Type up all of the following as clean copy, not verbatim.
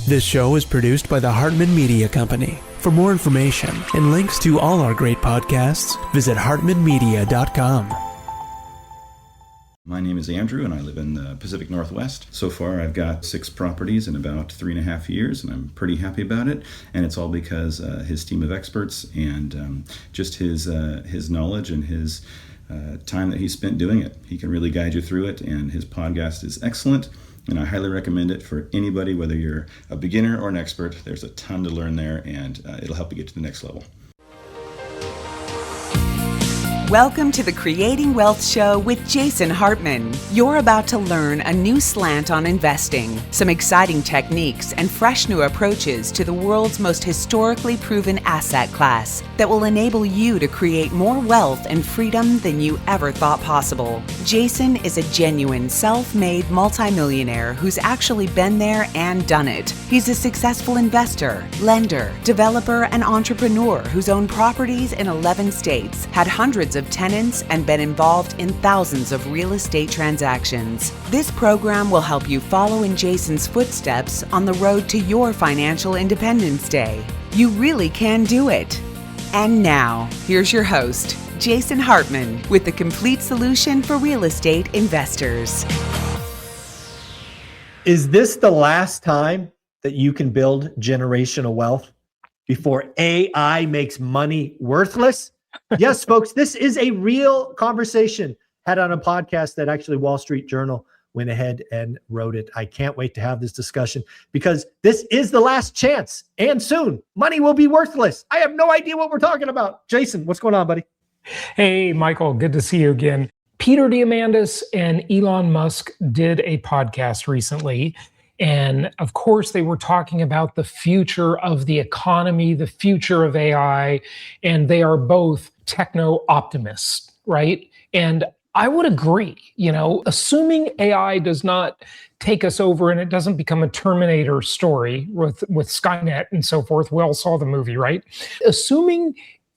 This show is produced by the Hartman Media Company. For more information and links to all our great podcasts, visit hartmanmedia.com. My name is Andrew, and I live in the Pacific Northwest. So far, I've got 6 properties in about 3.5 years, and I'm pretty happy about it. And it's all because his team of experts and just his knowledge and his time that he spent doing it. He can really guide you through it, and his podcast is excellent. And I highly recommend it for anybody, whether you're a beginner or an expert. There's a ton to learn there, and it'll help you get to the next level. Welcome to the Creating Wealth Show with Jason Hartman. You're about to learn a new slant on investing, some exciting techniques, and fresh new approaches to the world's most historically proven asset class that will enable you to create more wealth and freedom than you ever thought possible. Jason is a genuine self-made multimillionaire who's actually been there and done it. He's a successful investor, lender, developer, and entrepreneur who's owned properties in 11 states, had hundreds of tenants, and been involved in thousands of real estate transactions. This program will help you follow in Jason's footsteps on the road to your financial independence day. You really can do it. And now, here's your host, Jason Hartman, with the complete solution for real estate investors. Is this the last time that you can build generational wealth before AI makes money worthless? Yes, folks, this is a real conversation had on a podcast that actually Wall Street Journal went ahead and wrote it. I can't wait to have this discussion because this is the last chance, and soon money will be worthless. I have no idea what we're talking about. Jason, what's going on, buddy? Hey, Michael, good to see you again. Peter Diamandis and Elon Musk did a podcast recently. And of course, they were talking about the future of the economy, the future of AI, and they are both techno optimists, right? And I would agree, assuming AI does not take us over and it doesn't become a Terminator story with Skynet and so forth. We all saw the movie, right? Assuming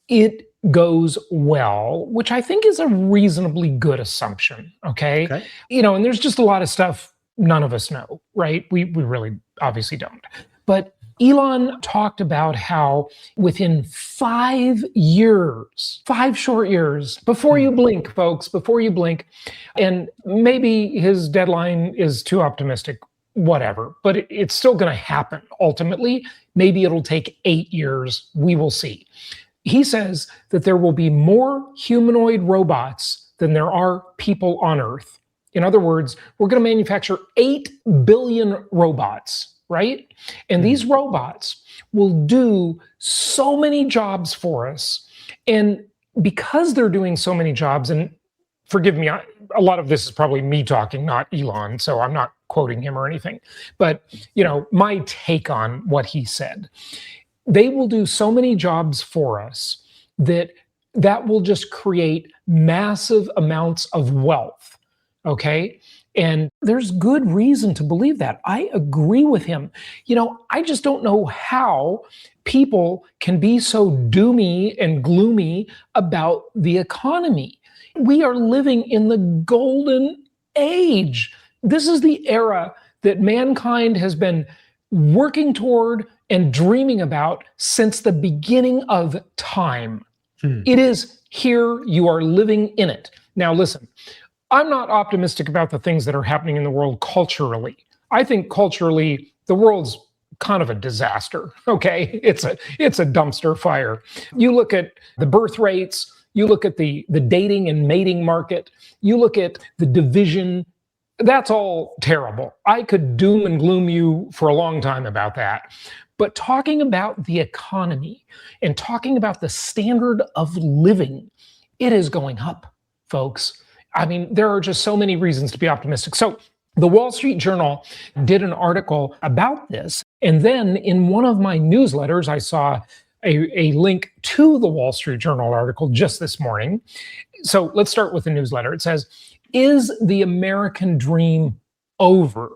it goes well, which I think is a reasonably good assumption, okay? And there's just a lot of stuff none of us know, right? We really obviously don't. But Elon talked about how within 5 years, 5 short years, before you blink, folks, before you blink, and maybe his deadline is too optimistic, whatever, but it's still going to happen ultimately. Maybe it'll take 8 years. We will see. He says that there will be more humanoid robots than there are people on Earth. In other words, we're going to manufacture 8 billion robots, right? And these robots will do so many jobs for us. And because they're doing so many jobs, and forgive me, a lot of this is probably me talking, not Elon, so I'm not quoting him or anything. But, my take on what he said, they will do so many jobs for us that will just create massive amounts of wealth. Okay. And there's good reason to believe that. I agree with him. I just don't know how people can be so doomy and gloomy about the economy. We are living in the golden age. This is the era that mankind has been working toward and dreaming about since the beginning of time. It is here. You are living in it. Now, listen. I'm not optimistic about the things that are happening in the world culturally. I think culturally, the world's kind of a disaster, okay? It's a dumpster fire. You look at the birth rates, you look at the dating and mating market, you look at the division, that's all terrible. I could doom and gloom you for a long time about that. But talking about the economy and talking about the standard of living, it is going up, folks. I mean, there are just so many reasons to be optimistic. So the Wall Street Journal did an article about this. And then in one of my newsletters, I saw a link to the Wall Street Journal article just this morning. So let's start with the newsletter. It says, "Is the American dream over?"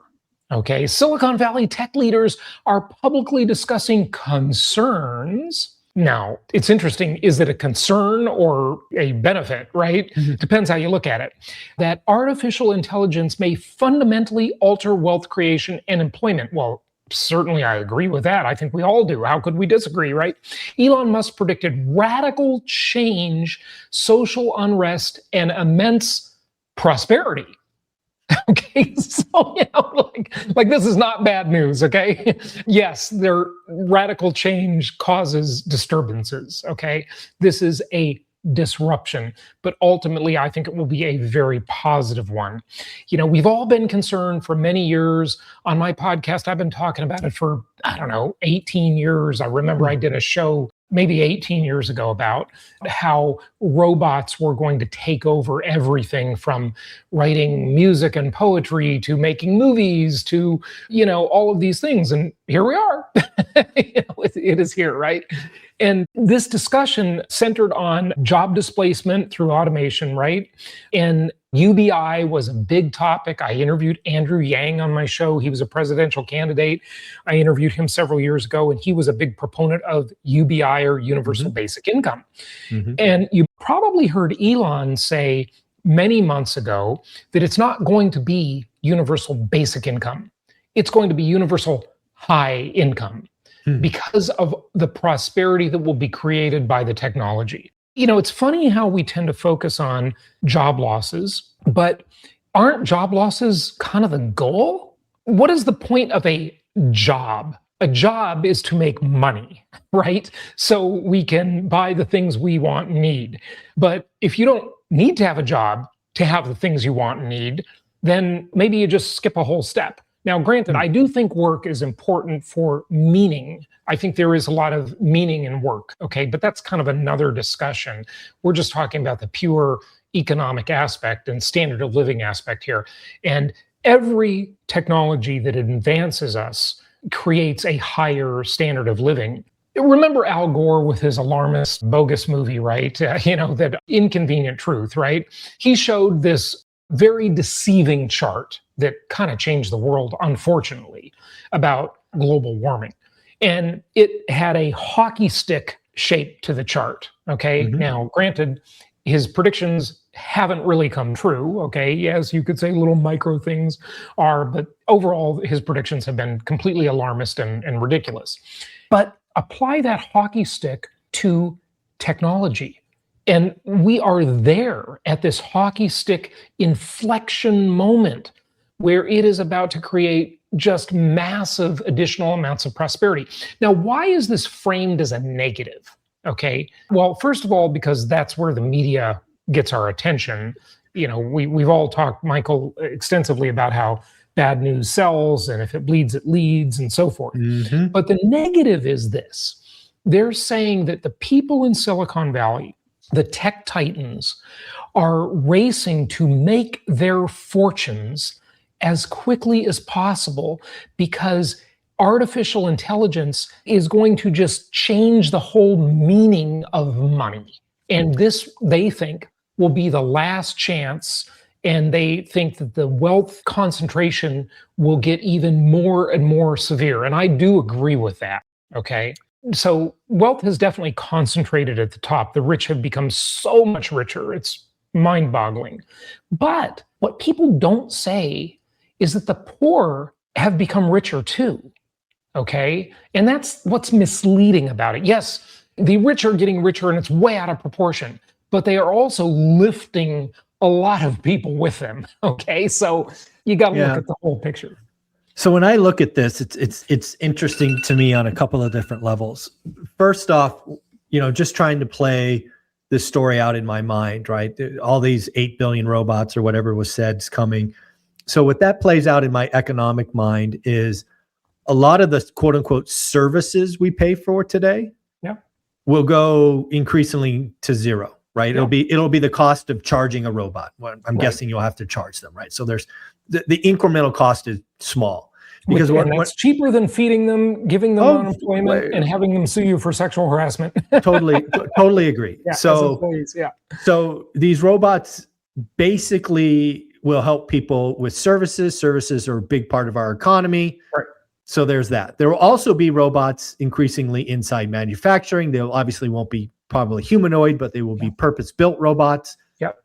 Okay, Silicon Valley tech leaders are publicly discussing concerns. Now, it's interesting, is it a concern or a benefit, right? Depends how you look at it. That artificial intelligence may fundamentally alter wealth creation and employment. Well, certainly I agree with that. I think we all do. How could we disagree, right? Elon Musk predicted radical change, social unrest, and immense prosperity. Okay, so like this is not bad news. Okay, yes, their radical change causes disturbances. Okay, this is a disruption, but ultimately I think it will be a very positive one. We've all been concerned for many years. On my podcast, I've been talking about it for, I don't know, 18 years. I remember I did a show maybe 18 years ago about how robots were going to take over everything from writing music and poetry to making movies to, all of these things. And here we are. It is here, right? And this discussion centered on job displacement through automation, right? And UBI was a big topic. I interviewed Andrew Yang on my show. He was a presidential candidate. I interviewed him several years ago, and he was a big proponent of UBI, or universal basic income. And you probably heard Elon say many months ago that it's not going to be universal basic income. It's going to be universal high income, because of the prosperity that will be created by the technology. It's funny how we tend to focus on job losses, but aren't job losses kind of the goal? What is the point of a job? A job is to make money, right? So we can buy the things we want and need. But if you don't need to have a job to have the things you want and need, then maybe you just skip a whole step. Now, granted, I do think work is important for meaning. I think there is a lot of meaning in work, okay? But that's kind of another discussion. We're just talking about the pure economic aspect and standard of living aspect here. And every technology that advances us creates a higher standard of living. Remember Al Gore with his alarmist, bogus movie, right? That Inconvenient Truth, right? He showed this very deceiving chart that kind of changed the world, unfortunately, about global warming. And it had a hockey stick shape to the chart, okay? Now, granted, his predictions haven't really come true, okay? Yes, you could say little micro things are, but overall, his predictions have been completely alarmist and ridiculous. But apply that hockey stick to technology. And we are there at this hockey stick inflection moment where it is about to create just massive additional amounts of prosperity. Now, why is this framed as a negative? Okay, well, first of all, because that's where the media gets our attention. We've all talked, Michael, extensively about how bad news sells, and if it bleeds, it leads, and so forth. But the negative is this. They're saying that the people in Silicon Valley, the tech titans, are racing to make their fortunes as quickly as possible because artificial intelligence is going to just change the whole meaning of money. And this, they think, will be the last chance. And they think that the wealth concentration will get even more and more severe. And I do agree with that, okay? So wealth has definitely concentrated at the top. The rich have become so much richer. It's mind-boggling. But what people don't say is that the poor have become richer too, okay? And that's what's misleading about it. Yes, the rich are getting richer and it's way out of proportion, but they are also lifting a lot of people with them, okay? So you got to look at the whole picture. So when I look at this, it's interesting to me on a couple of different levels. First off, just trying to play this story out in my mind, right? All these 8 billion robots or whatever was said is coming. So what that plays out in my economic mind is a lot of the quote unquote services we pay for today will go increasingly to zero, right? It'll be the cost of charging a robot. Well, I'm guessing you'll have to charge them, right? So there's the incremental cost is small because it's cheaper than feeding them, giving them unemployment, and having them sue you for sexual harassment. Totally agree. So these robots basically will help people with services. Services are a big part of our economy. Right. So there's that. There will also be robots increasingly inside manufacturing. They obviously won't be probably humanoid, but they will be purpose-built robots.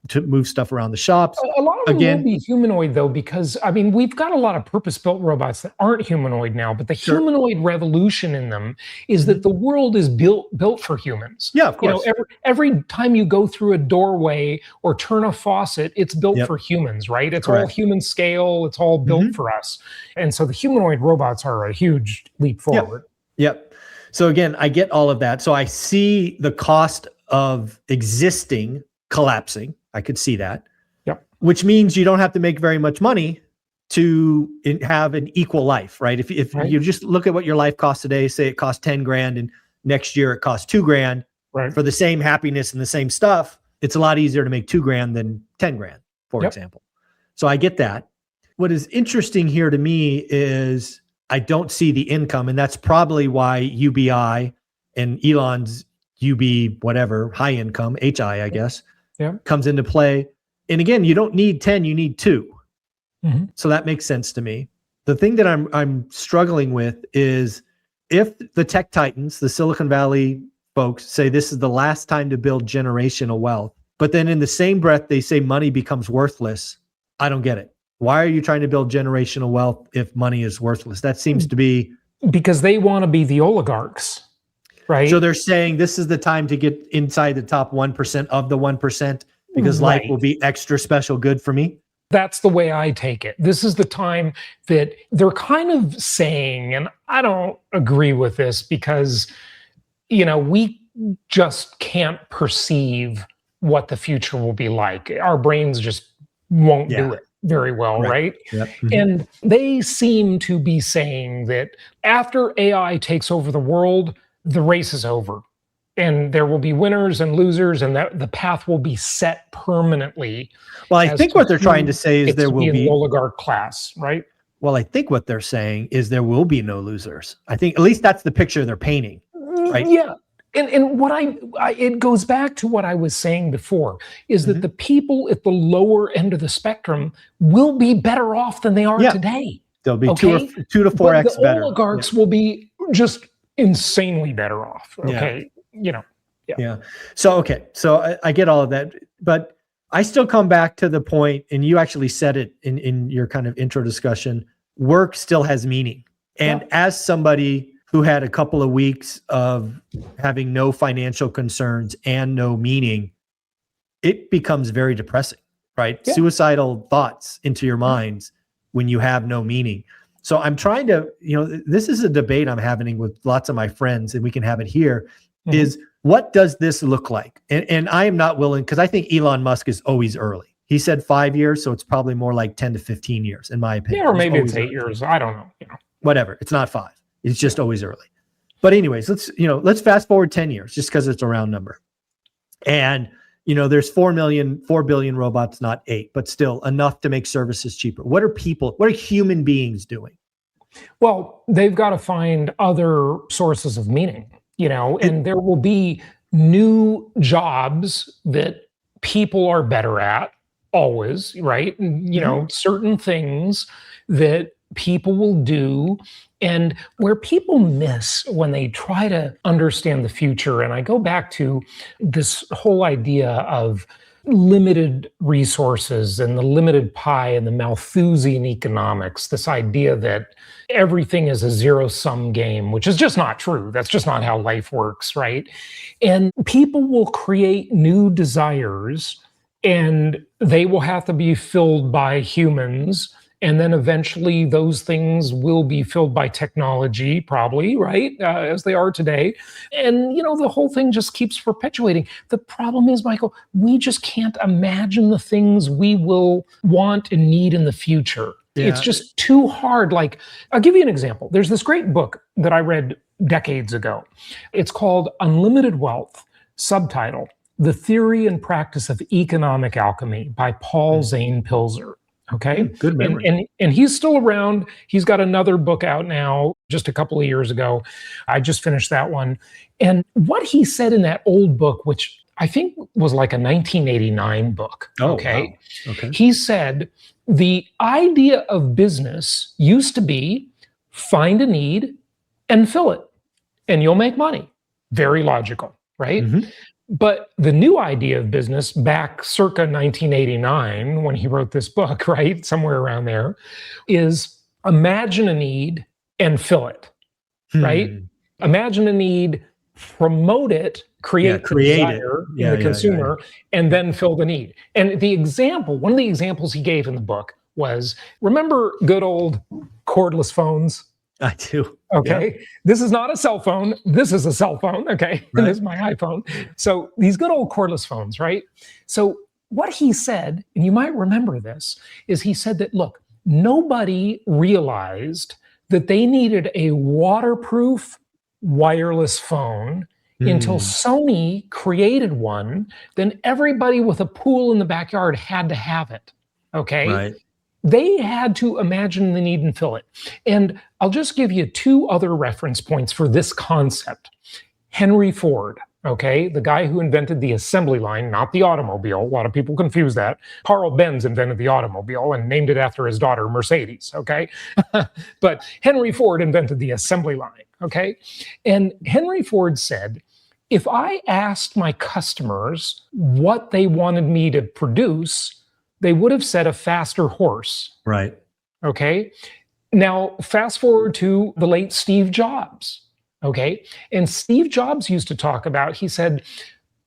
to move stuff around the shops. A lot of them Again, will be humanoid, though, because, I mean, we've got a lot of purpose-built robots that aren't humanoid now, but the Sure. humanoid revolution in them is that the world is built for humans. Yeah, of course. Every time you go through a doorway or turn a faucet, it's built for humans, right? It's all Correct. human scale. It's all built for us. And so the humanoid robots are a huge leap forward. Yep. So again, I get all of that. So I see the cost of existing collapsing. I could see that. Yep. Which means you don't have to make very much money to have an equal life, right? If you just look at what your life costs today, say it costs 10 grand and next year it costs 2 grand for the same happiness and the same stuff, it's a lot easier to make 2 grand than 10 grand, for example. So I get that. What is interesting here to me is I don't see the income, and that's probably why UBI and Elon's UB, whatever, high income, HI, I guess, comes into play. And again, you don't need 10, you need 2. So that makes sense to me. The thing that I'm struggling with is if the tech titans, the Silicon Valley folks, say this is the last time to build generational wealth, but then in the same breath, they say money becomes worthless. I don't get it. Why are you trying to build generational wealth if money is worthless? That seems to be... Because they want to be the oligarchs. Right. So they're saying this is the time to get inside the top 1% of the 1% because life will be extra special good for me. That's the way I take it. This is the time that they're kind of saying, and I don't agree with this because, we just can't perceive what the future will be like. Our brains just won't do it very well, right? Yep. And they seem to be saying that after AI takes over the world, the race is over and there will be winners and losers and that the path will be set permanently. Well, I think what they're trying to say is there will be an oligarch class, right? Well, I think what they're saying is there will be no losers. I think at least that's the picture they're painting, right? Yeah. And what it goes back to what I was saying before is that the people at the lower end of the spectrum will be better off than they are today. They'll be 2 to 4x the better. Oligarchs will be just insanely better off. Okay. So I get all of that, but I still come back to the point, and you actually said it in your kind of intro discussion, work still has meaning. And as somebody who had a couple of weeks of having no financial concerns and no meaning, it becomes very depressing, right? Suicidal thoughts into your minds when you have no meaning. So I'm trying to, this is a debate I'm having with lots of my friends, and we can have it here, is what does this look like? And I am not willing, because I think Elon Musk is always early. He said 5 years, so it's probably more like 10 to 15 years, in my opinion. Yeah, or maybe it's 8 years. I don't know. Whatever. It's not 5. It's just always early. But anyways, let's fast forward 10 years, just because it's a round number. And, there's 4 billion robots, not 8, but still enough to make services cheaper. What are human beings doing? Well, they've got to find other sources of meaning, and there will be new jobs that people are better at always, right? Certain things that people will do, and where people miss when they try to understand the future. And I go back to this whole idea of limited resources and the limited pie and the Malthusian economics, this idea that everything is a zero-sum game, which is just not true. That's just not how life works, right? And people will create new desires, and they will have to be filled by humans. And then eventually those things will be filled by technology, probably, right? As they are today. And, the whole thing just keeps perpetuating. The problem is, Michael, we just can't imagine the things we will want and need in the future. Yeah. It's just too hard. Like, I'll give you an example. There's this great book that I read decades ago. It's called Unlimited Wealth, subtitle, The Theory and Practice of Economic Alchemy by Paul Zane Pilzer. Okay. Good memory. And he's still around. He's got another book out now, just a couple of years ago. I just finished that one. And what he said in that old book, which I think was like a 1989 book. Oh, okay. Wow. Okay. He said the idea of business used to be find a need and fill it, and you'll make money. Very logical, right? But the new idea of business back circa 1989, when he wrote this book, right, somewhere around there, is imagine a need and fill it, right? Imagine a need, promote it, create the desire in the consumer, and then fill the need. And the example, one of the examples he gave in the book was, remember good old cordless phones? I do. Okay. Yeah. This is not a cell phone. This is a cell phone. Okay. Right. This is my iPhone. So these good old cordless phones, right? So what he said, and you might remember this, is he said that, look, nobody realized that they needed a waterproof wireless phone until Sony created one. Then everybody with a pool in the backyard had to have it. Okay. Right. They had to imagine the need and fill it. And I'll just give you two other reference points for this concept. Henry Ford, okay, the guy who invented the assembly line, not the automobile. A lot of people confuse that. Carl Benz invented the automobile and named it after his daughter, Mercedes, okay? But Henry Ford invented the assembly line, okay? And Henry Ford said, if I asked my customers what they wanted me to produce, they would have said a faster horse. Right. Okay. Now, fast forward to the late Steve Jobs. Okay. And Steve Jobs used to talk about, he said,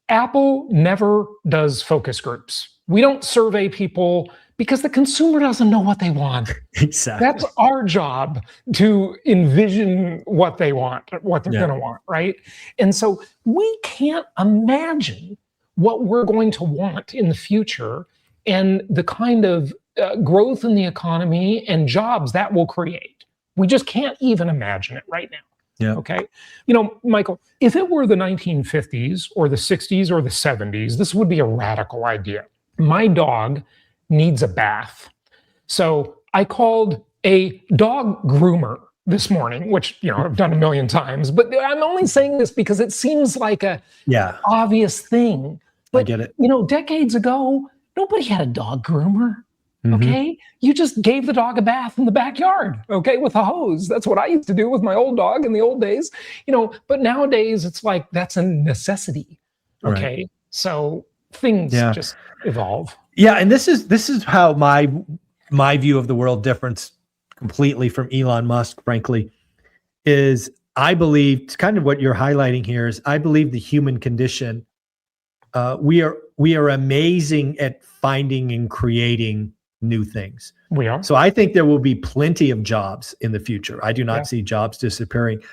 Apple never does focus groups. We don't survey people because the consumer doesn't know what they want. Exactly. That's our job, to envision what they want, what they're going to want. Right. And so we can't imagine what we're going to want in the future and the kind of growth in the economy and jobs that will create. We just can't even imagine it right now. Yeah. Okay. You know, Michael, if it were the 1950s or the 60s or the 70s, this would be a radical idea. My dog needs a bath. So I called a dog groomer this morning, which, you know, I've done a million times, but I'm only saying this because it seems like a obvious thing. But, I get it. You know, decades ago, nobody had a dog groomer, okay? You just gave the dog a bath in the backyard, okay, with a hose. That's what I used to do with my old dog in the old days, you know, but nowadays it's like that's a necessity, okay? Right. So things just evolve. Yeah, and this is how my view of the world differs completely from Elon Musk, frankly, is I believe, kind of what you're highlighting here is I believe the human condition, we are amazing at finding and creating new things. We are. So I think there will be plenty of jobs in the future. I do not see jobs disappearing,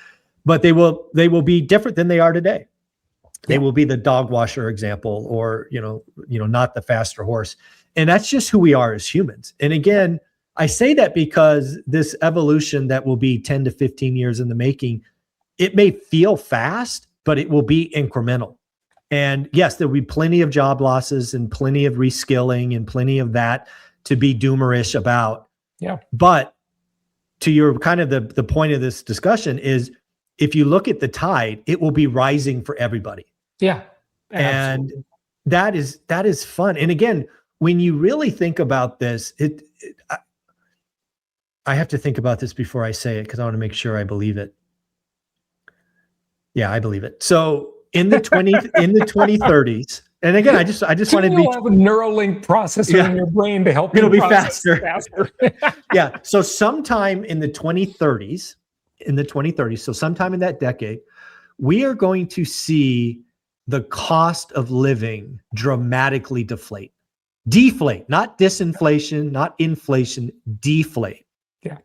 but they will be different than they are today. They will be the dog washer example, or you know, not the faster horse. And that's just who we are as humans. And again, I say that because this evolution that will be 10 to 15 years in the making, it may feel fast, but it will be incremental. And yes, there will be plenty of job losses and plenty of reskilling and plenty of that to be doomerish about. Yeah. But to your kind of the point of this discussion is, if you look at the tide, it will be rising for everybody. Yeah. Absolutely. And that is fun. And again, when you really think about this, I have to think about this before I say it because I want to make sure I believe it. Yeah, I believe it. So in the 2030s, and again, I just wanted to be have a Neuralink processor in your brain to help it'll be faster. Yeah. So sometime in the 2030s, so sometime in that decade, we are going to see the cost of living dramatically deflate, not disinflation, not inflation, deflate. Yeah.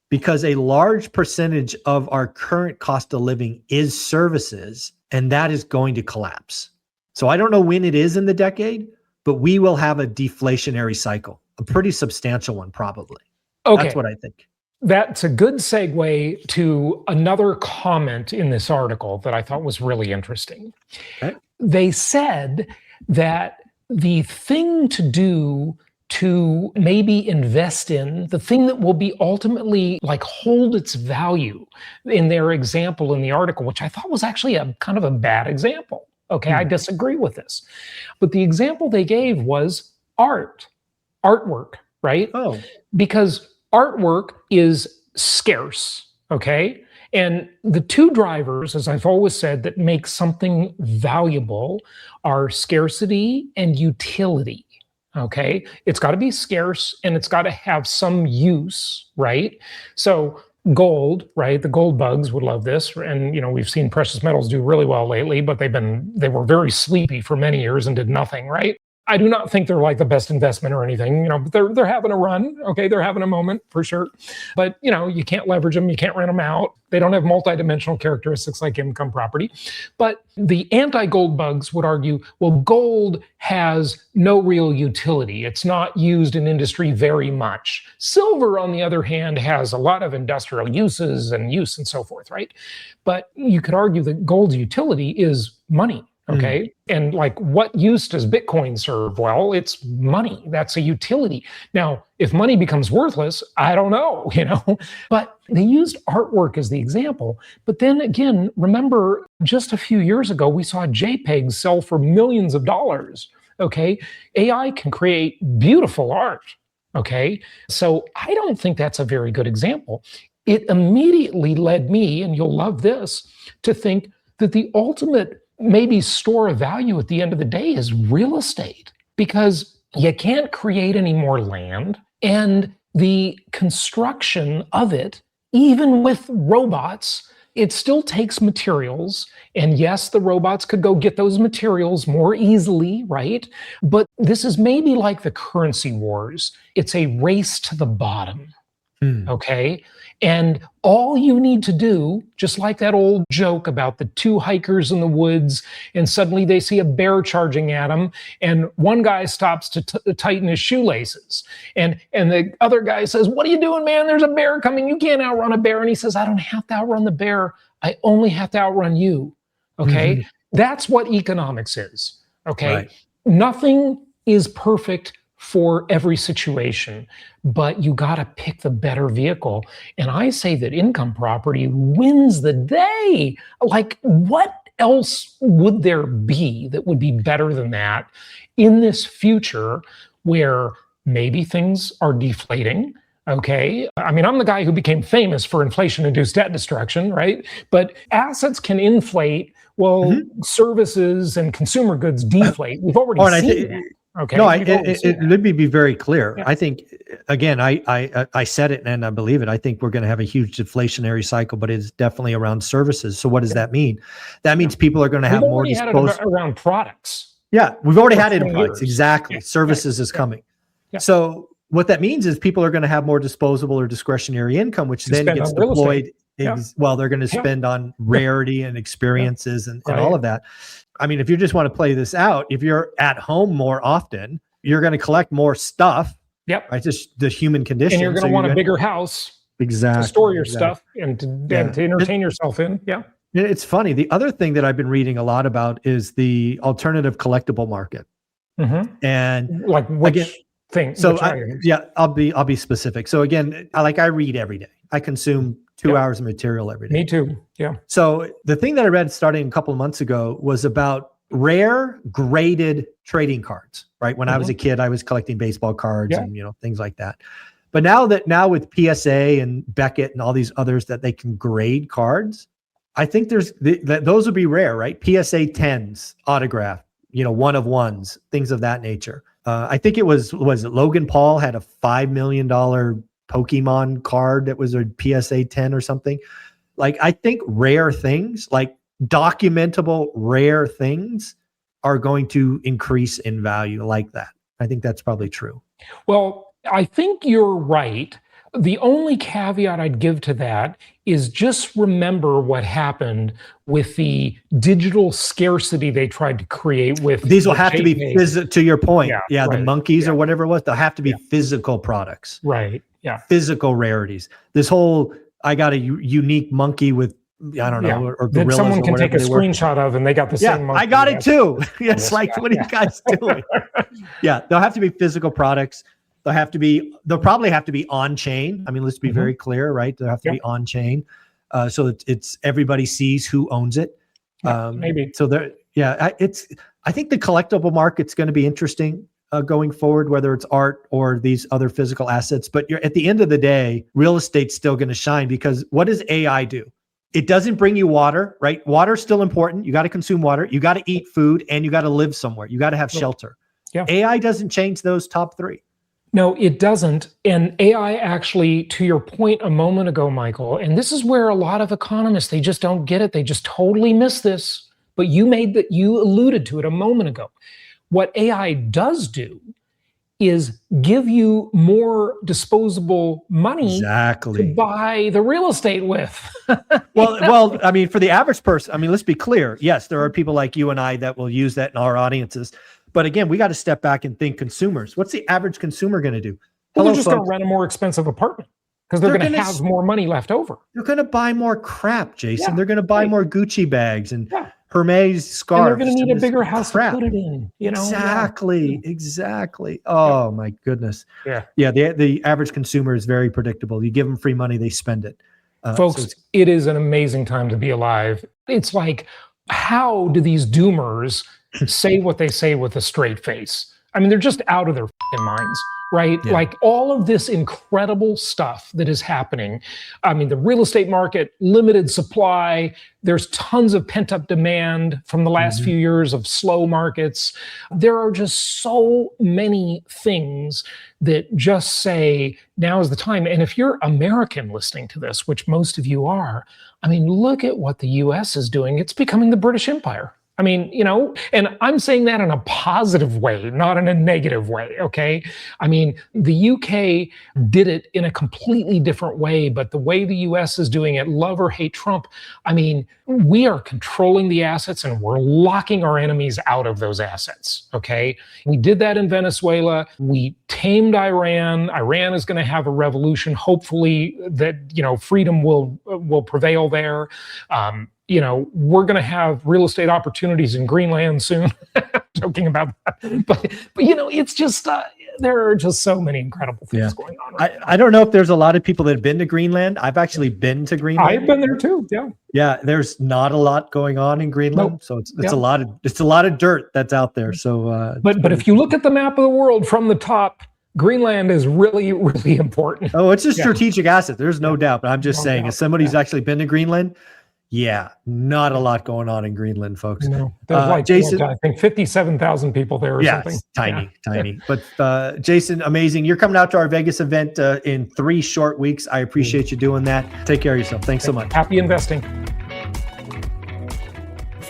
Because a large percentage of our current cost of living is services, and that is going to collapse. So I don't know when it is in the decade, but we will have a deflationary cycle, a pretty substantial one, probably. Okay. That's what I think. That's a good segue to another comment in this article that I thought was really interesting. Okay. They said that the thing to do to maybe invest in, the thing that will be ultimately like hold its value in their example in the article, which I thought was actually a kind of a bad example. Okay, I disagree with this. But the example they gave was artwork, right? Oh. Because artwork is scarce, okay? And the two drivers, as I've always said, that make something valuable are scarcity and utility. Okay. It's got to be scarce and it's got to have some use, right? So gold, right? The gold bugs would love this. And, we've seen precious metals do really well lately, but they were very sleepy for many years and did nothing, right? I do not think they're like the best investment or anything, but they're having a run. Okay. They're having a moment for sure. But, you can't leverage them. You can't rent them out. They don't have multidimensional characteristics like income property. But the anti-gold bugs would argue, well, gold has no real utility. It's not used in industry very much. Silver, on the other hand, has a lot of industrial uses and use and so forth, right? But you could argue that gold's utility is money. Okay. And like, what use does Bitcoin serve? Well, it's money. That's a utility. Now, if money becomes worthless, I don't know, but they used artwork as the example. But then again, remember just a few years ago, we saw JPEGs sell for millions of dollars. Okay. AI can create beautiful art. Okay. So I don't think that's a very good example. It immediately led me, and you'll love this, to think that the ultimate maybe store of value at the end of the day is real estate, because you can't create any more land, and the construction of it, even with robots, it still takes materials. And yes, the robots could go get those materials more easily, right? But this is maybe like the currency wars. It's a race to the bottom. Okay. And all you need to do, just like that old joke about the two hikers in the woods, and suddenly they see a bear charging at them, and one guy stops to tighten his shoelaces. And the other guy says, "What are you doing, man? There's a bear coming. You can't outrun a bear." And he says, "I don't have to outrun the bear. I only have to outrun you." Okay. That's what economics is. Okay. Right. Nothing is perfect for every situation, but you got to pick the better vehicle. And I say that income property wins the day. Like, what else would there be that would be better than that in this future where maybe things are deflating? Okay. I mean, I'm the guy who became famous for inflation-induced debt destruction, right? But assets can inflate. Well, services and consumer goods deflate. We've already seen that. Okay. No, let me be very clear. Yeah. I think, again, I said it and I believe it. I think we're going to have a huge deflationary cycle, but it's definitely around services. So what does that mean? That means people are going to have more disposable around products. Yeah, we've already had it in products. Exactly. Yeah. Services is coming. Yeah. So what that means is people are going to have more disposable or discretionary income, which then gets deployed. Well, they're going to spend on rarity and experiences and all of that. I mean, if you just want to play this out, if you're at home more often, you're going to collect more stuff. Yep. Right. Just the human condition. And you're going to want a bigger house. Exactly. To store your stuff and to entertain yourself in. Yeah. It's funny. The other thing that I've been reading a lot about is the alternative collectible market. And like which thing? So I'll be specific. So again, I read every day. I consume 2 hours of material every day. Me too. Yeah. So the thing that I read starting a couple of months ago was about rare graded trading cards, right? When I was a kid, I was collecting baseball cards and, things like that. But now with PSA and Beckett and all these others that they can grade cards, I think those would be rare, right? PSA 10s, autograph, one of ones, things of that nature. I think it was Logan Paul had a $5 million Pokemon card that was a PSA 10 or something. Like, I think rare things, like documentable rare things, are going to increase in value like that. I think that's probably true. Well, I think you're right. The only caveat I'd give to that is just remember what happened with the digital scarcity they tried to create with these will have to be to your point. The monkeys or whatever it was, they'll have to be physical products. Right. Yeah. Physical rarities. This whole, I got a unique monkey with, I don't know, or gorillas. That someone can take a screenshot of and they got the same monkey. I got it too. Yes. Like, what are you guys doing? They'll have to be physical products. They'll probably have to be on chain. I mean, let's be very clear, right? They'll have to be on chain. So it's everybody sees who owns it. Maybe. So I think the collectible market's going to be interesting going forward, whether it's art or these other physical assets. But at the end of the day, real estate's still going to shine, because what does AI do? It doesn't bring you water, right? Water's still important. You got to consume water. You got to eat food, and you got to live somewhere. You got to have shelter. Yeah. AI doesn't change those top three. No, it doesn't. And AI actually, to your point a moment ago, Michael, and this is where a lot of economists, they just don't get it. They just totally miss this. But you alluded to it a moment ago. What AI does do is give you more disposable money to buy the real estate with. Well, I mean, for the average person, I mean, let's be clear. Yes, there are people like you and I that will use that in our audiences. But again, we got to step back and think consumers. What's the average consumer going to do? Well, they're just going to rent a more expensive apartment because they're going to have more money left over. They're going to buy more crap, Jason. Yeah, they're going to buy more Gucci bags and Hermes scarves. And they're going to need a bigger house to put it in. Exactly. Oh my goodness. Yeah. The average consumer is very predictable. You give them free money, they spend it. Folks, it is an amazing time to be alive. It's like, how do these doomers say what they say with a straight face? I mean, they're just out of their minds, right? Yeah. Like all of this incredible stuff that is happening. I mean, the real estate market, limited supply, there's tons of pent-up demand from the last few years of slow markets. There are just so many things that just say, now is the time. And if you're American listening to this, which most of you are, I mean, look at what the US is doing. It's becoming the British Empire. I mean, and I'm saying that in a positive way, not in a negative way, okay? I mean, the UK did it in a completely different way, but the way the US is doing it, love or hate Trump, I mean, we are controlling the assets and we're locking our enemies out of those assets, okay? We did that in Venezuela. We tamed Iran. Iran is going to have a revolution, hopefully that, freedom will prevail there. We're going to have real estate opportunities in Greenland soon. Joking about that. But it's just, there are just so many incredible things going on. Right now. I don't know if there's a lot of people that have been to Greenland. I've actually been to Greenland. I've been there too. Yeah. Yeah. There's not a lot going on in Greenland. Nope. So it's a lot of dirt that's out there. So, but if you look at the map of the world from the top, Greenland is really, really important. Oh, it's a strategic asset. There's no doubt. But I'm just saying, as somebody who's actually been to Greenland, not a lot going on in Greenland, folks. No, there's Jason, I think 57,000 people there or something. Tiny. But Jason, amazing. You're coming out to our Vegas event in 3 short weeks. I appreciate you doing that. Take care of yourself. Thanks so much. Happy investing.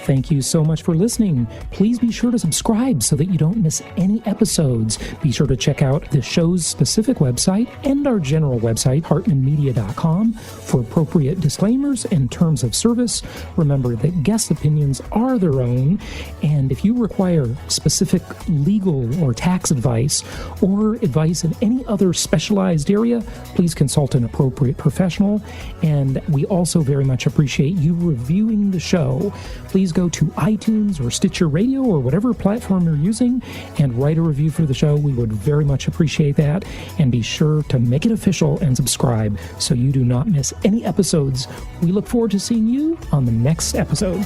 Thank you so much for listening. Please be sure to subscribe so that you don't miss any episodes. Be sure to check out the show's specific website and our general website, hartmanmedia.com, for appropriate disclaimers and terms of service. Remember that guest opinions are their own, and if you require specific legal or tax advice or advice in any other specialized area, please consult an appropriate professional. And we also very much appreciate you reviewing the show. Please go to iTunes or Stitcher Radio or whatever platform you're using and write a review for the show. We would very much appreciate that. And be sure to make it official and subscribe so you do not miss any episodes. We look forward to seeing you on the next episode.